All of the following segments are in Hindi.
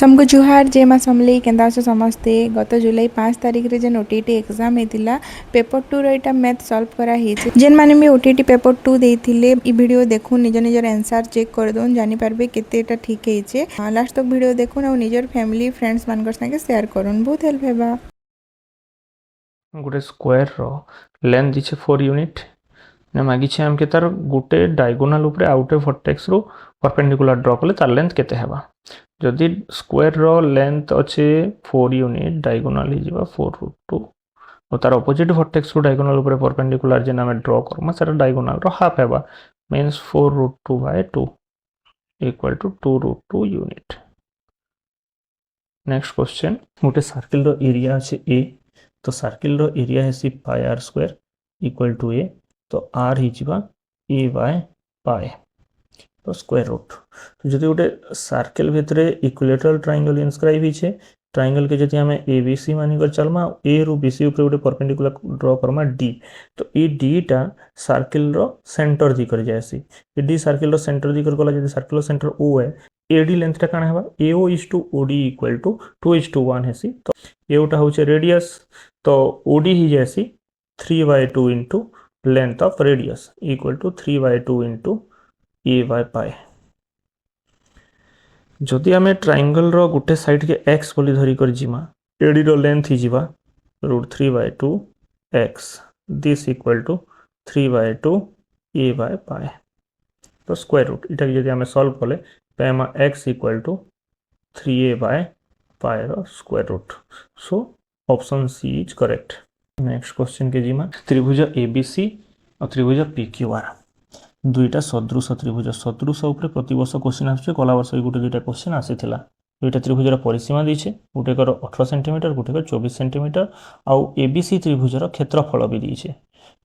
समको जुहार जय माँ समले केंदा अछ समस्ते। गत जुलाई 5 तारिख रे जेन ओटीटी एग्जाम हेतिला पेपर 2 रो एटा मैथ सॉल्व करा हेछि। जेन माने भी ओटीटी पेपर 2 देथिले ई वीडियो देखु निज निजर आंसर चेक कर दोन जानि पारबे केते एटा ठीक हेछि। लास्ट तक वीडियो देखुन और निजर फैमिली फ्रेंड्स मानकर संगे शेयर करूँ बहुत हेल्प हेबा। गोटे स्क्वायर रो लेंथ दिछे 4 यूनिट ने मागिछे हमके तार गोटे डायगोनल ऊपर आउटे वर्टेक्स रो परपेंडिकुलर ड्रॉ कले तार लेंथ केते हेबा। जदि स्क्वायर रो लेंथ अच्छे 4 यूनिट डायगोनल ही जिबा 4√2 और तार ऑपोजिट वर्टेक्स रो डायगोनल ऊपर परपेंडिकुलर जेना हम ड्रॉ करमा सेटा डायगोनल रो हाफ हेबा means 4√2/2 equal to 2√2 unit. Next question गोटे सर्किल रो एरिया अच्छे ए तो सर्किल रो एरिया है सी pi r square equal to ए तो आर ही ए बाय पाए तो स्क्वायर रूट। तो जदि गोटे सर्किल भितर इक्विलेटरल ट्रायंगल इनस्क्राइब होइछे ट्रायंगल के जदि हमें ए बी सी मानि कर चलमा ए रु बी सी ऊपर गोटे परपेंडिकुलर ड्रॉ करमा डी तो ई डी टा सर्किल रो सेंटर दी कर जायसी ए डी सर्किल रो सेंटर दी कर गला जदि सर्किल रो सेंटर ओ है एडी लेंथ टा काना हेबा AO is to OD equal to 2:1 हेसी तो एओटा होचे रेडियस तो ओडी ही जैसी 3/2 into length of radius equal to 3/2 into a by pi. जदि आम ट्रायंगल रो गोटे साइड के एक्स बोली धरी कर जिमा एडी रो लेंथ ही जिबा √3/2 x this equal to 3/2 a by pi तो स्क्वायर रूट इटा जदि आम सॉल्व कले पैमा x equal to 3a by pi रो square root so option C is correct. Next question के जिमा त्रिभुज एबीसी और त्रिभुज पीक्यूआर दुईटा सदृश त्रिभुज सदृश ऊपर प्रति वर्ष क्वेश्चन आछे गला वर्ष गोटे दुईटा क्वेश्चन आसीथिला दुईटा त्रिभुजर परिसीमा दीछे गोटेकर 18 सेंटीमीटर गोटेकर 24 सेंटीमीटर आउ एबीसी त्रिभुजर क्षेत्रफल भी दीछे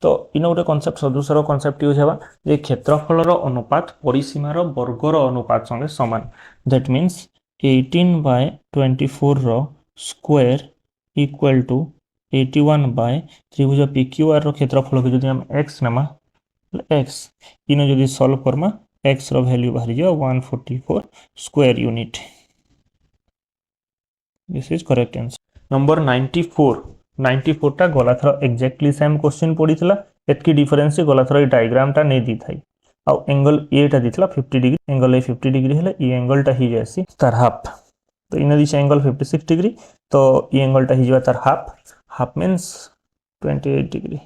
तो इन गोटे कनसेप्ट सदृशर कनसेप्ट यूज हेबा जे क्षेत्रफलर अनुपात परिसीमार वर्गर अनुपात संगे समान दैट मीन्स 18/24 रो स्क्वायर इक्वल टू 81 त्रिभुज पीक्यूआर रो क्षेत्रफल के जदि हम x नमा x इन जदि सॉल्व करमा x रो वैल्यू बाहर जा 144 square unit this is correct answer. Number 94 टा गला थर एक्जेक्टली सेम क्वेश्चन पड़ीथिला एतकी डिफरेंस गला थर ए डायग्राम टा नै दी थाई आउ एंगल ए टा दिथला 50 डिग्री एंगल ए 50 डिग्री हेले ई एंगल टा ही जैसी तार हाफ तो इन दिस एंगल 56 डिग्री तो ई एंगल टा ही जवा तार half means 28 degree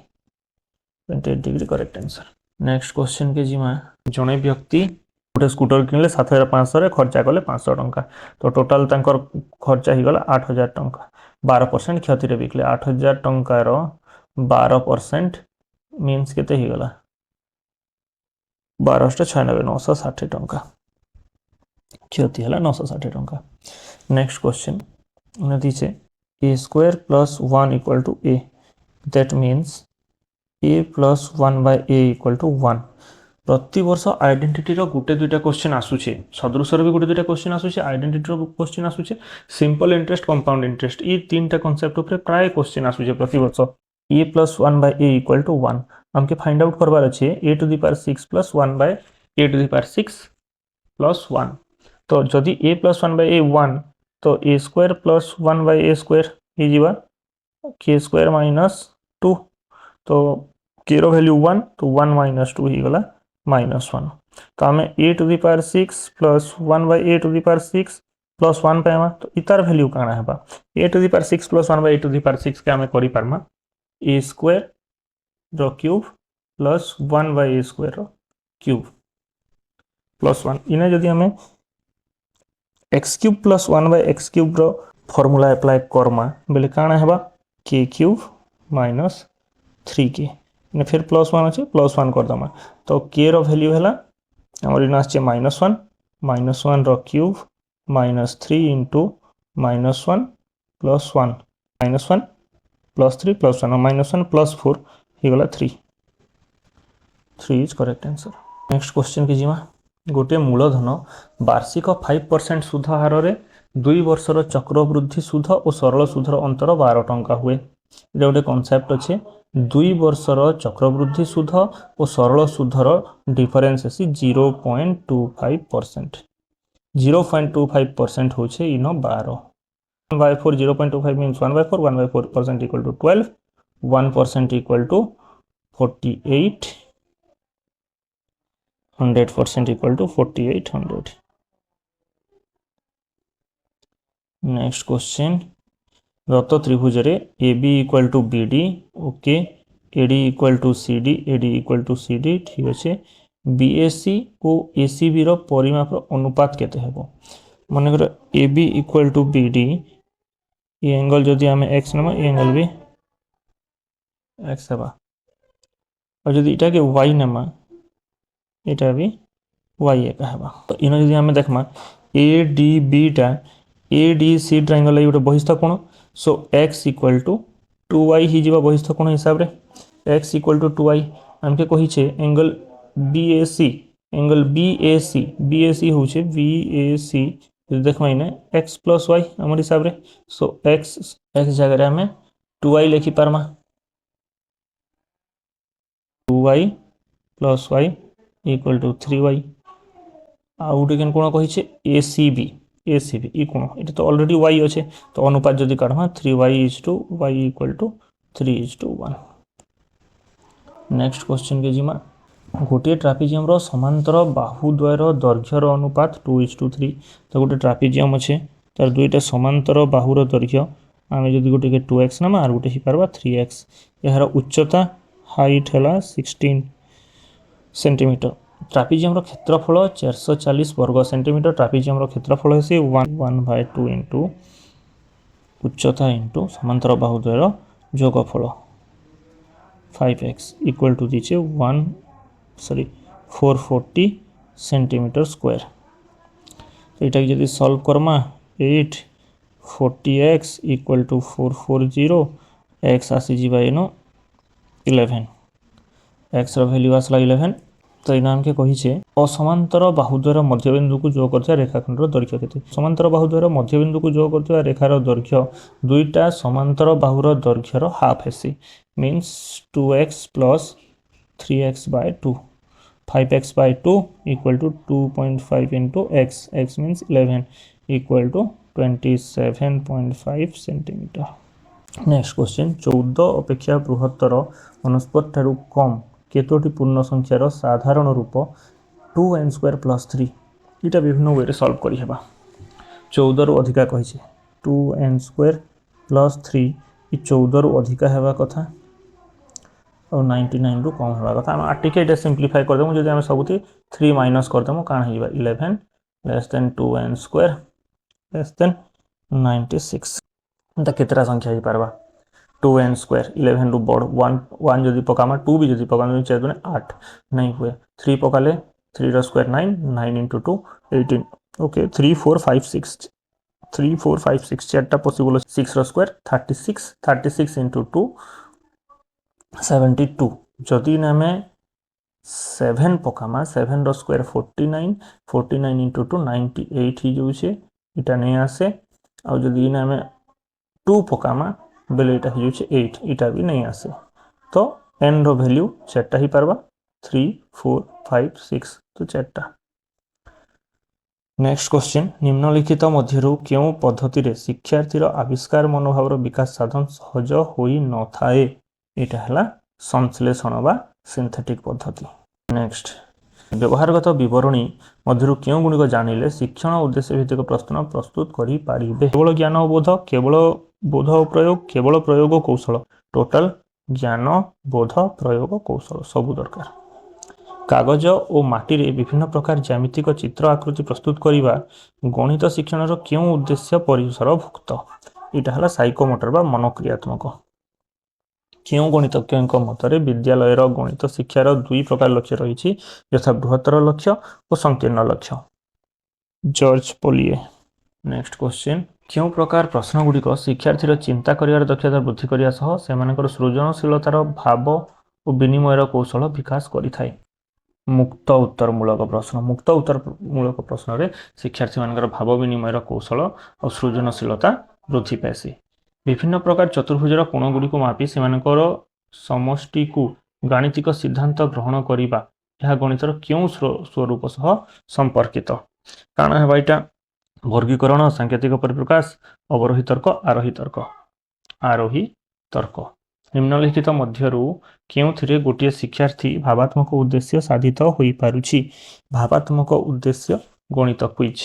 correct answer. Next question के जिमा जने व्यक्ति गोटे स्कूटर किनले 7500 रे खर्चा कले 500 टंका तो टोटल तांकर खर्चा ही गला 8000 टंका 12% क्षति रे बिकले 8000 टंका रो 12% मींस केते ही गला 1296 960 टंका क्षति हला 960 टंका। नेक्स्ट क्वेश्चन नदी छे a square plus 1 equal to a that means a plus 1/a equal to 1 प्रति वर्ष आइडेंटिटी रो गोटे दुईटा क्वेश्चन आसुचे सदृशर भी गोटे दुईटा क्वेश्चन आसुचे आइडेंटिटी रो क्वेश्चन आसुचे सिंपल इंटरेस्ट कंपाउंड इंटरेस्ट ई तीनटा कांसेप्ट ऊपर प्राय क्वेश्चन आसुचे प्रति वर्ष a plus 1/a equal to 1 हमके फाइंड आउट करबार अछि a to the power 6 plus 1/a to the power 6 plus 1 तो जदि a plus 1/a 1 तो a square plus 1/a square ही जीवा k square minus 2 तो k रो वैल्यू 1 तो 1 minus 2 ही गला -1 तो हमें a to the power 6 plus 1/a to the power 6 plus 1 पाएमा तो इतार वैल्यू काना हेबा a to the power 6 plus 1/a to the power 6 के हमें करि पारमा a square रो क्यूब plus 1/a square रो क्यूब plus 1 इने जदि हमें x cube plus 1/x cube रो फॉर्मूला अप्लाई करमा बेले काना हेबा k क्यूब minus 3k ने फिर +1 अच्छे +1 कर दमा तो k रो वैल्यू हैला हमर इना आछे -1 रो क्यूब -3 इंटू -1 + 1 -1 + 3 + 1 -1 + 4 ही गला 3 is correct answer. Next question के जिमा गोटे मूलधन वार्षिक 5% सुध हार रे 2 वर्षर चक्रवृद्धि सुध और सरल सुधर अंतर 12 टंका हुए गोटे कनसेप्ट अच्छे 2 वर्षर चक्रवृद्धि सुध और सरल सुधर डिफरेंस 0.25%। 0.25% होचे इन 12 1 by 4 0.25 means 1 by 4 1 by 4% equal to 12 1% equal to 48 100% equal to 4800 next question रत त्रिभुज रे AB equal to BD okay AD equal to CD AD equal to CD ठीक अच्छे BAC और ACB रो परिमाप अनुपात केते हेबो मन कर AB equal to BD ये एंगल जदि आमे x नमा ये एंगल भी x हेबा और जदि इटा के y नमा इटा भी y एका हेबा तो इनो जदि आमे देखमा ADB टा ADC ट्रायंगल है गोटे बहिस्थ कोण सो x इक्वल टू 2y ही जीवा बहिस्थ कोण हिसाब रे x इक्वल टू 2y हमके कहिछे एंगल BAC होचे BAC जदि देखमा इने x प्लस y हमर हिसाब रे सो x जगह रे हमें 2y लिखि पारमा 2y plus y equal to 3y आउट केन कोण कहिछे ACB ई कोण এটা তো অলরেডি y আছে তো অনুপাত যদি কাढमा 3y is to y equal to 3 is to 1 next question के जिमा गोटे ट्रापेजियम रो समांतर बाहुद्वयर दैर्घ्यर अनुपात 2:3 तो गोटे ट्रापेजियम अच्छे तार दुईटा समांतर बाहुर दैर्घ्य आमे जदि गोटे के 2x नाम आर गोटे ही पारबा 3x यार उच्चता हाइट हैला 16 सेंटीमीटर ट्रापेजियम रो क्षेत्रफल 440 वर्ग सेंटीमीटर ट्रापेजियम रो क्षेत्रफल है 1/2 इंटू उच्चता इंटू समांतर बाहुद्वयर जोगफल 5x इक्वल टू दीचे 440 सेंटीमीटर स्क्वायर तो यहाँ जब सॉल्व करमा 8 40x इक्वल टू 440 x आसी जीवा इनो 11 x रो वैल्यू आसला 11 तो इन आमके कहिछे असमांतर बाहुद्वयर मध्यबिंदु को जोग करथिया रेखाखंडर दैर्घ्य केते समांतर बाहुद्वयर मध्यबिंदु को जोग करथिया रेखार दैर्घ्य दुईटा समांतर बाहुर दैर्घ्यर हाफ हेसी means 2x plus 3x by 2 5x by 2 equal to 2.5 into x x means 11 equal to 27.5 centimeter next question 14 अपेक्षा बृहत्तर वनस्पति ठारू कम केतोटी पूर्ण संख्यार साधारण रूप 2n² + 3 इटा विभिन्न वे रे सॉल्व करि हेबा 14 रु अधिका कहिছে 2n² + 3 इ 14 रु अधिका हेबा कथा और 99 रु कम हेबा कथा हम आटिके इटा सिंपलीफाई कर देमु जदि हम सबथि 3 माइनस कर देमु कान हेबा 11 less than 2n² less than 96 त केतरा संख्या ही पारबा 2n² 11 रु बड़ 1 जदि पकामा 2 भी जदि पकामा 4 दुने 8 नहीं हुए 3 पकाले 3 रो स्क्वायर 9 9 into 2 18 ओके 3 4 5 6 3 4 5 6 चारटा पॉसिबल 6 रो स्क्वायर 36 into 2 72 जदि नामे 7 पकामा 7 रो स्क्वायर 49 into 2 98 ही जोछे इटा नहीं आसे और जदि नामे 2 पकामा बेले इटा ही जोछे 8 इटा भी नहीं आसे तो n रो वैल्यू चारटा ही पारबा 3 4 5 6 तो चारटा नेक्स्ट क्वेश्चन निम्नलिखित मध्यरु केउ पद्धति रे शिक्षार्थीर आविष्कार मनोभावर विकास साधन सहज होई न थाए एटा हला संश्लेषण बा सिंथेटिक पद्धति नेक्स्ट व्यवहारगत विवरणी मध्यरु केउ गुणिक जानिले शिक्षण उद्देश्य भित्तिक प्रश्न प्रस्तुत करि पारिबे केवल ज्ञान बोध केवल बोध प्रयोग केवल प्रयोग कौशल टोटल ज्ञान बोध प्रयोग कौशल सब दरकार कागज और माटी रे विभिन्न प्रकार ज्यामितिक चित्र आकृति प्रस्तुत करिबा गणित शिक्षण रो केउ उद्देश्य परिसर भुक्त इटा हला साइकोमोटर बा मनोक्रियात्मक केउ गणितज्ञ मतरे विद्यालय रो गणित शिक्षार दुई प्रकार लक्ष्य रही यथा बृहत्तर लक्ष्य और संकीर्ण लक्ष्य जॉर्ज पोलिए नेक्स्ट क्वेश्चन क्यों प्रकार प्रश्न गुड़िक शिक्षार्थीर चिंता करियार दक्षता वृद्धि करिया सह सेमानकर सृजनशीलतार भाव और विनिमयर कौशल विकास करिथाय मुक्त उत्तर मूलक प्रश्न रे शिक्षार्थी मानकर भाव विनिमयर कौशल और सृजनशीलता वृद्धि पाइसी विभिन्न प्रकार चतुर्भुजर कोण गुड़िक मापी सेमानकर समष्टि को गाणितिक सिद्धांत ग्रहण करिबा यह गणितर क्यों स्वरूप सह संपर्कित କାଣା ହେବା ଏଇଟା ବର୍ଗୀକରଣ ସାଙ୍କେତିକ ପରିପ୍ରକାଶ ଅବରୋହୀ ତର୍କ ଆରୋହୀ ତର୍କ ନିମ୍ନଲିଖିତ ମଧ୍ୟରୁ କେଉଁଥିରେ ଗୋଟିଏ ଶିକ୍ଷାର୍ଥୀ ଭାବାତ୍ମକ ଉଦ୍ଦେଶ୍ୟ ସାଧିତ ହୋଇପାରୁଛି ଭାବାତ୍ମକ ଉଦ୍ଦେଶ୍ୟ ଗଣିତ କ୍ୱିଜ୍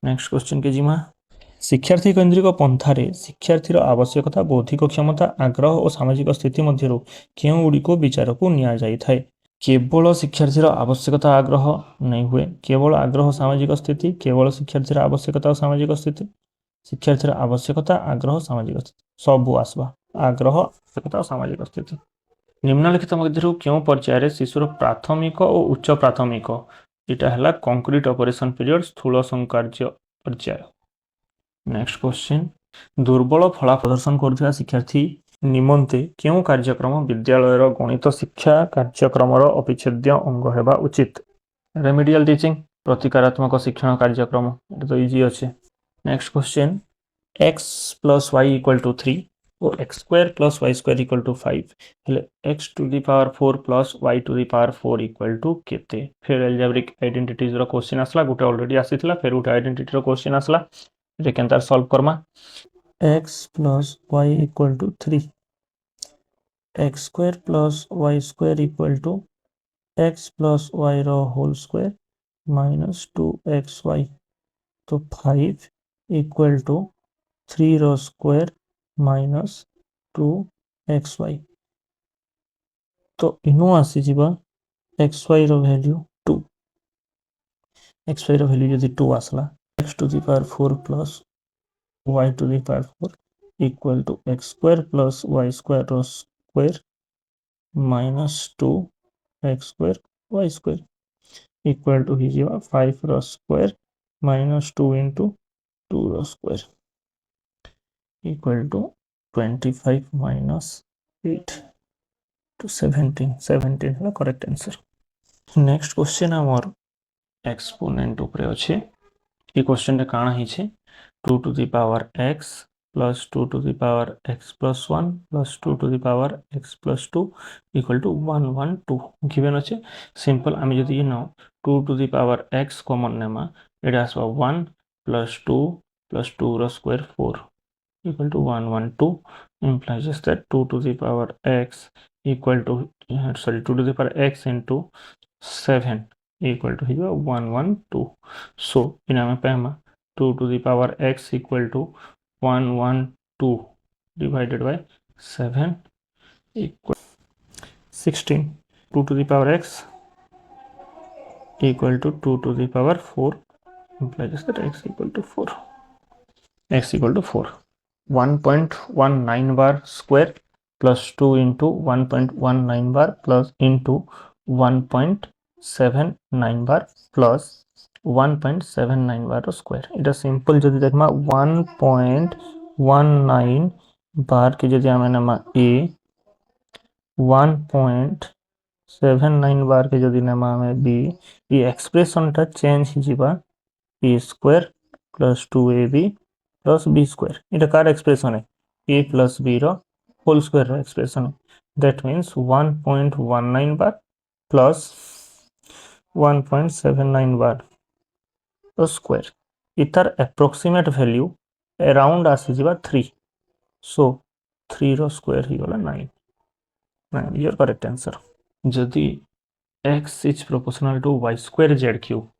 ନେକ୍ସଟ क्वेश्चन के जिमा शिक्षार्थी केन्द्रिक पंथारे शिक्षार्थीर आवश्यकता बौद्धिक क्षमता आग्रह और सामाजिक स्थिति मध्यरु केउं गुड़िको विचारकु निया जाइथाय केवल शिक्षार्थीर आवश्यकता आग्रह नहीं हुए केवल आग्रह सामाजिक स्थिति केवल शिक्षार्थीर आवश्यकता और सामाजिक स्थिति शिक्षार्थीर आवश्यकता आग्रह सामाजिक स्थिति सबु आसवा आग्रह आवश्यकता और सामाजिक स्थिति निम्नलिखित मध्यरु केउं पर्यायर शिशुर प्राथमिक और उच्च प्राथमिक इटा हला कंक्रीट ऑपरेशन पीरियड स्थूल संकार्य पर्याय नेक्स्ट क्वेश्चन दुर्बल फला प्रदर्शन करुवा शिक्षार्थी निमंते केउं कार्यक्रम विद्यालयर गणित शिक्षा कार्यक्रम अविच्छेद्य अंग हेबा उचित रेमेडियल टीचिंग प्रतिकारात्मक शिक्षण कार्यक्रम ये तो इजी अच्छे next question x plus y equal to 3 और x square plus y square equal to 5 हेले x to the power 4 plus y to the power 4 equal to केते फिर एल्जेब्रिक आइडेंटिटीज रो क्वेश्चन आसला गोटे ऑलरेडी आसीथिला फिर गोटे आइडेंटिटी रो क्वेश्चन आसला जे केनतार सॉल्व करमा x plus y equal to 3 x square plus y square equal to x plus y रो होल स्क्वायर माइनस 2xy तो 5 इक्वल टू 3 रो स्क्वायर माइनस 2xy तो इनो आसी जिबा xy रो वैल्यू 2 xy रो वैल्यू यदि 2 आसला x to the power 4 plus y to the power 4 equal to x square plus y square rho square minus 2 x square y square equal to ही जिबा 5 रो स्क्वायर माइनस 2 इंटू 2 रो square equal to 25 minus 8 to 17 है करेक्ट आंसर नेक्स्ट क्वेश्चन आमर एक्सपोनेंट ऊपर अच्छे ये क्वेश्चन रे काना हिचे 2 to the power x plus 2 to the power x plus 1 plus 2 to the power x plus 2 equal to 112 given अच्छे सिंपल आम जदि ये नो 2 to the power x common नेमा एटा आसबा 1 प्लस 2 रो square 4 equal to 112 implies that 2 to the power x equal to 2 to the power x into 7 equal to 112 so in our pema 2 to the power x equal to 112 divided by 7 equal 16 2 to the power x equal to 2 to the power 4 implies that x equal to 4 1.19 bar square plus 2 into 1.19 bar plus into 1.79 bar plus 1.79 bar square इटा सिंपल जदि देखमा 1.19 बार के जदि आमे नमा a 1.79 बार के जदि नमा आमे b ये एक्सप्रेशन टा चेंज हिजिबा a स्क्वायर plus 2ab plus b square इटा कार एक्सप्रेशन है a प्लस b रो होल स्क्वायर रो एक्सप्रेशन है दैट मीन्स 1.19 बार प्लस 1.79 बार रो स्क्वायर इतार एप्रोक्सीमेट वैल्यू अराउंड आसी जिबा 3 सो 3 रो स्क्वायर ही गला 9 योर करेक्ट आंसर जदि x is proportional to y square z cube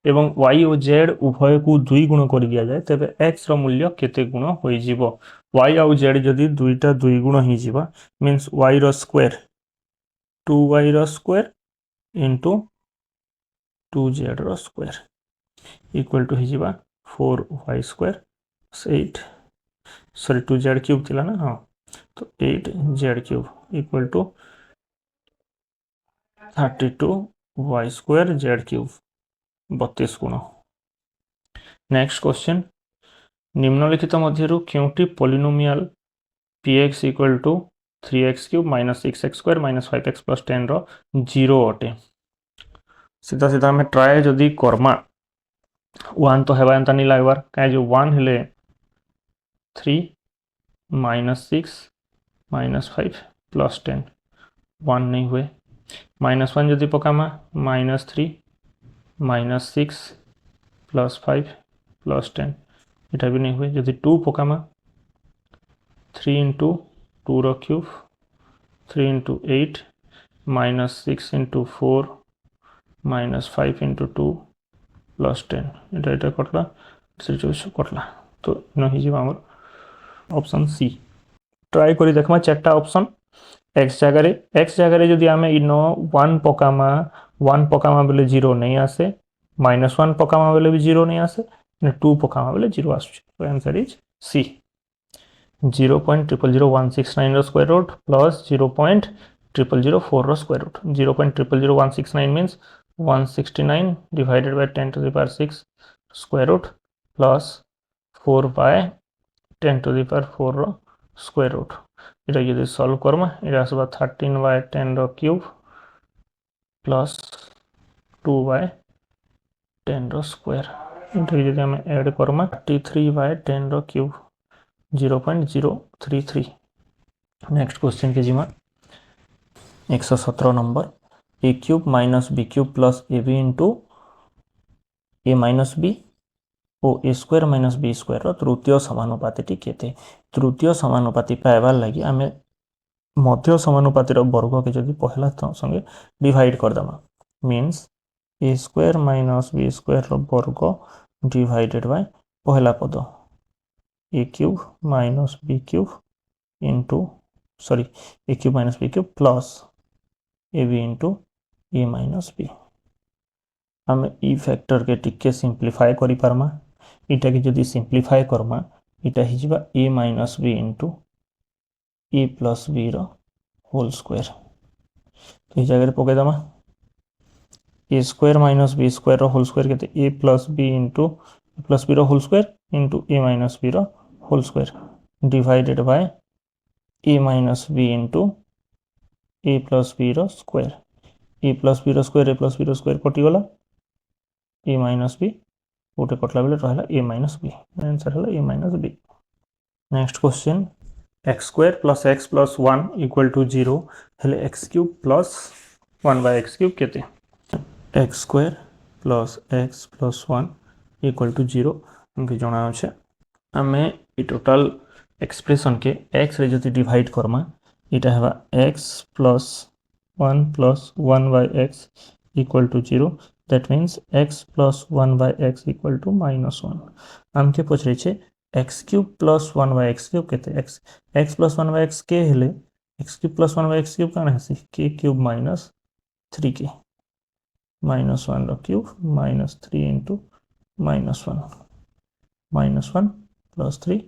एवं y और z उभय को 2 गुण कर दिया जाए तबे x रो मूल्य केते गुण होई जिवो y और z जदि दुईटा 2 गुण ही जिबा मींस y रो स्क्वायर 2y रो स्क्वायर इनटू 2z रो स्क्वायर इक्वल टू ही जिबा 4y square 8 sorry 2z cube थिला ना हां तो 8z cube equal to 32y square z cube 32 गुण नेक्स्ट क्वेश्चन निम्नलिखित मध्यरु क्योंटी polynomial px equal to 3x cube minus 6x square minus 5x plus 10 रो 0 अटे सीधा सीधा हमें ट्राए जदि कर्मा 1 तो हेबा एंता नहीं लागबार काहे जो 1 हेले 3 माइनस 6 माइनस 5 प्लस 10 1 नहीं हुए माइनस 1 जदि पकामा माइनस 3 माइनस 6 +5 +10 इटा भी नहीं हुए जदि 2 पकामा 3 इंटू 2 रो क्यूब 3 इंटू 8 -6 इंटू 4 -5 इंटू 2 +10 इटा इटा कटला 24 कटला तो इन हो ऑप्शन सी ट्राई करी देखमा चारटा ऑप्शन एक्स जगह जदि आम इन 1 पकामा 1 पकामा बेले 0 नहीं आसे -1 पकामा बेले भी 0 नहीं आसे 2 पकामा बेले 0 आसुचे तो आंसर इज सी 0.000169 रो स्क्वायर रूट प्लस 0.0004 रो square root 0.000169 means 169 divided by 10 to the power 6 square root plus 4 by 10 to the power 4 रो स्क्वायर रूट इटा यदि सॉल्व करमा इटा आसबा 13 बाय 10 रो क्यूब प्लस 2 बाय 10 रो स्क्वायर इटा यदि हम ऐड करमा 33 बाय 10 रो क्यूब 0.033 नेक्स्ट क्वेश्चन के जीमा 117 number a cube minus b cube plus a b into a minus b और a square minus b square रो तृतीय समानुपाती केते तृतीय समानुपाती पाइबार लगी आम मध्य समानुपातिर वर्ग के जदि पहला संगे डिवाइड करदमा means a square minus b square रो वर्ग डिवाइडेड बाय पहला पद a cube minus b cube into sorry a cube minus b cube plus a b into a minus b आम ई फैक्टर के टिके सिंप्लीफाई करि पारमा इटा के जदि सिंप्लीफाई करमा इटा हिजबा a minus b into a plus b रो होल स्क्वायर तो इस जगह पके दमा a square minus b square रो होल स्क्वायर केते a plus b into plus b रो whole square into a minus b रो whole square divided by a minus b into a plus b रो स्क्वायर ए प्लस बी रो स्क्वायर ए प्लस बी रो स्क्वायर कटिगला ए माइनस बी गोटे कटला बेले रहा ए माइनस बी आंसर है a minus b next question x square plus 1 equal to 0 हेले x cube plus 1 by x cube केते x square plus 1 equal to 0 हमके जना अछि आमे ई टोटल एक्सप्रेशन के x रे जति डिवाइड करमा इटा हेबा x plus 1 by x equal to 0 that means x plus 1 by x equal to -1 हमके पछरे छे x cube plus 1 by x cube केते x प्लस 1 बाय x के हेले x cube plus 1 by x cube काना हसी k क्यूब माइनस 3k -1 रो cube -3 into -1 plus 3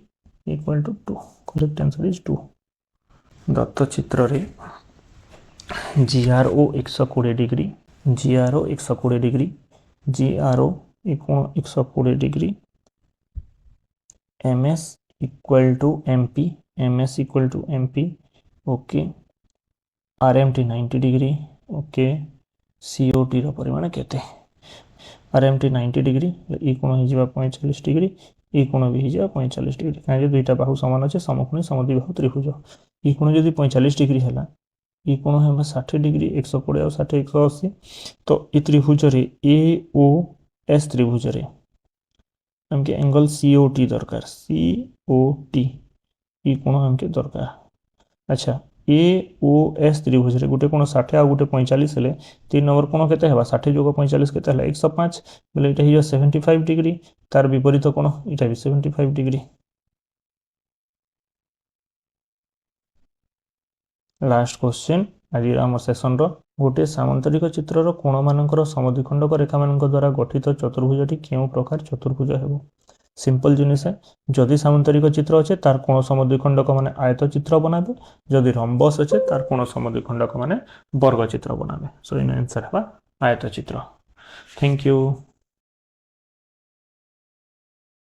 equal to 2 correct answer is 2 दत्त चित्र रे GRO 120 degree GRO 120 degree GRO 120 degree MS equal to MP okay RMT 90 degree okay COT रो परिमाण केते RMT 90 डिग्री ई कोण हिजबा 45 डिग्री ई कोण भी हिजबा 45 डिग्री काहे दुईटा बाहु समान अछि समकोणी समद्विबाहु त्रिभुज ई कोण जदि 45 डिग्री हैला ई कोण हेबा 60 डिग्री 120 और 60 180 तो ई त्रिभुज रे AOS त्रिभुज रे हमके एंगल COT दरकार COT ई कोण हमके दरकार अच्छा AOS त्रिभुज रे गुटे कोण 60 आ गुटे 45 हेले 3 नंबर कोण केते हेबा 60 जोग 45 केते हेला 105 बेले इटा हियो 75 डिग्री तार विपरीत कोण इटा भी 75 डिग्री लास्ट क्वेश्चन आज आम सेशन रो गोटे सामांतरिक चित्र रो कोण मानकर समद्विखंडक रेखा मानक द्वारा गठित चतुर्भुजटी केउ प्रकार चतुर्भुज हेबो सिंपल जिनिस है जदि सामांतरिक चित्र अच्छे तार कोण समद्विखंडक माने आयत चित्र बनाबे जदि रंबस अच्छे तार कोण समद्विखंडक माने वर्ग चित्र बनाबे सो इन आंसर है आयत चित्र थैंक यू।